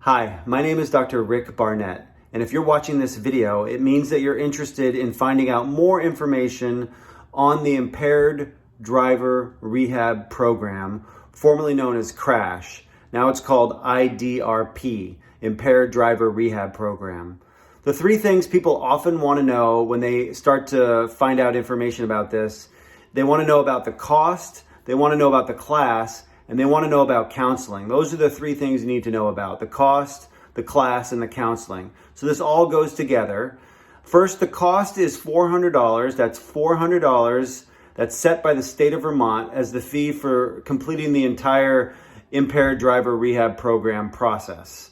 Hi, my name is Dr. Rick Barnett, and if you're watching this video, it means that you're interested in finding out more information on the Impaired Driver Rehab Program, formerly known as CRASH. Now it's called IDRP, Impaired Driver Rehab Program. The three things people often want to know when they start to find out information about this: they want to know about the cost, they want to know about the class, and they want to know about counseling. Those are the three things you need to know about: the cost, the class, and the counseling. So this all goes together. First, the cost is $400. That's $400 that's set by the state of Vermont as the fee for completing the entire Impaired Driver Rehab Program process.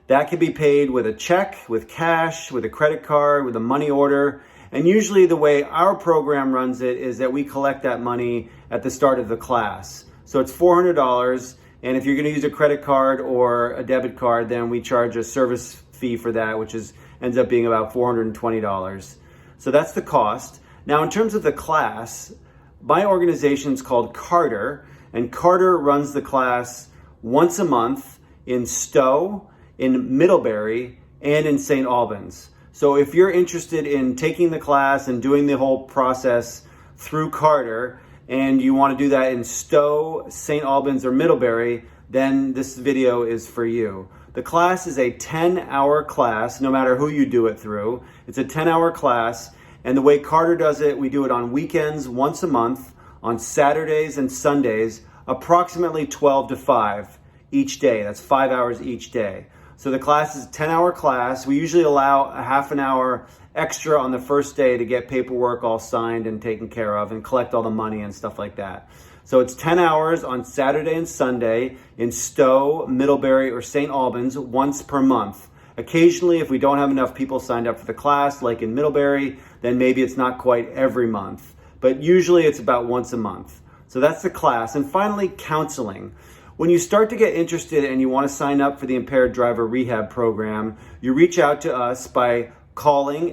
That can be paid with a check, with cash, with a credit card, with a money order. And usually the way our program runs it is that we collect that money at the start of the class. So it's $400, and if you're going to use a credit card or a debit card, then we charge a service fee for that, which ends up being about $420. So that's the cost. Now, in terms of the class, my organization is called Carter, and Carter runs the class once a month in Stowe, in Middlebury, and in St. Albans. So if you're interested in taking the class and doing the whole process through Carter, and you want to do that in Stowe, St. Albans, or Middlebury, then this video is for you. The class is a 10-hour class, no matter who you do it through. It's a 10-hour class, and the way Carter does it, we do it on weekends once a month, on Saturdays and Sundays, approximately 12 to 5 each day. That's 5 hours each day. So the class is a 10-hour class. We usually allow a half an hour extra on the first day to get paperwork all signed and taken care of and collect all the money and stuff like that. So it's 10 hours on Saturday and Sunday in Stowe, Middlebury, or St. Albans once per month. Occasionally, if we don't have enough people signed up for the class, like in Middlebury, then maybe it's not quite every month. But usually it's about once a month. So that's the class. And finally, counseling. When you start to get interested and you want to sign up for the Impaired Driver Rehab Program, you reach out to us by calling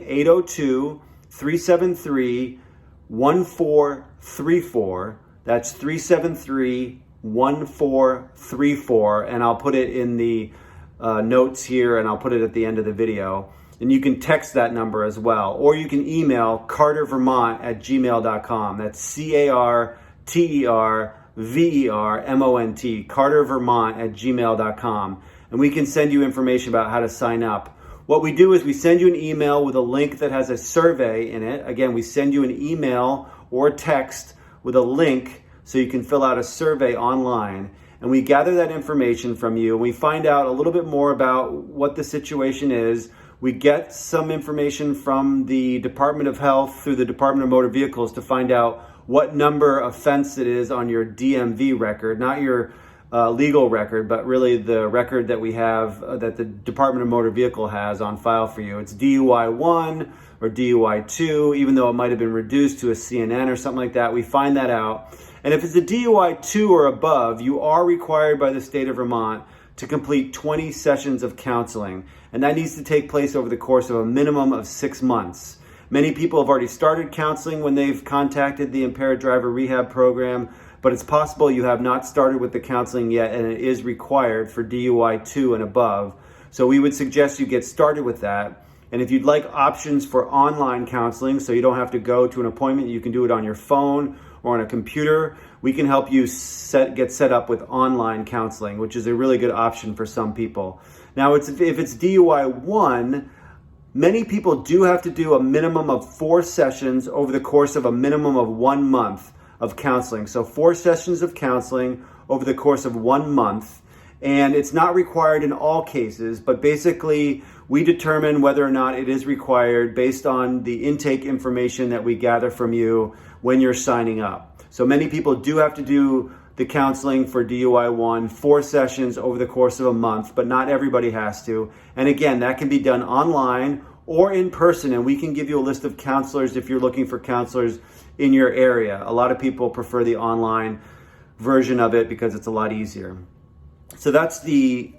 802-373-1434. That's 373-1434. And I'll put it in the notes here, and I'll put it at the end of the video. And you can text that number as well. Or you can email cartervermont@gmail.com. That's CARTERVERMONT, cartervermont@gmail.com. And we can send you information about how to sign up. What we do is we send you an email with a link that has a survey in it. Again, we send you an email or a text with a link so you can fill out a survey online. And we gather that information from you, and we find out a little bit more about what the situation is. We get some information from the Department of Health through the Department of Motor Vehicles to find out what number offense it is on your DMV record, not your legal record, but really the record that we have that the Department of Motor Vehicle has on file for you. It's DUI 1 or DUI 2, even though it might have been reduced to a CNN or something like that. We find that out. And if it's a DUI 2 or above, you are required by the state of Vermont to complete 20 sessions of counseling. And that needs to take place over the course of a minimum of 6 months. Many people have already started counseling when they've contacted the Impaired Driver Rehab Program, but it's possible you have not started with the counseling yet, and it is required for DUI 2 and above. So we would suggest you get started with that. And if you'd like options for online counseling, so you don't have to go to an appointment, you can do it on your phone or on a computer, we can help you get set up with online counseling, which is a really good option for some people. Now, if it's DUI 1, many people do have to do a minimum of 4 sessions over the course of a minimum of 1 month of counseling. So 4 sessions of counseling over the course of 1 month. And it's not required in all cases, but basically we determine whether or not it is required based on the intake information that we gather from you when you're signing up. So many people do have to do the counseling for DUI 1, 4 sessions over the course of a month, but not everybody has to. And again, that can be done online or in person, and we can give you a list of counselors if you're looking for counselors in your area. A lot of people prefer the online version of it because it's a lot easier. So that's the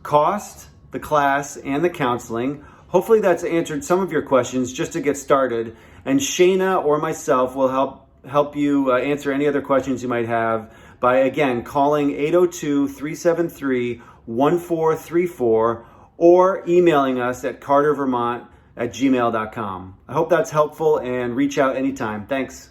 cost, the class, and the counseling. Hopefully that's answered some of your questions just to get started. And Shayna or myself will help you answer any other questions you might have by, again, calling 802-373 888-888-1434 or emailing us at cartervermont@gmail.com. I hope that's helpful and reach out anytime. Thanks.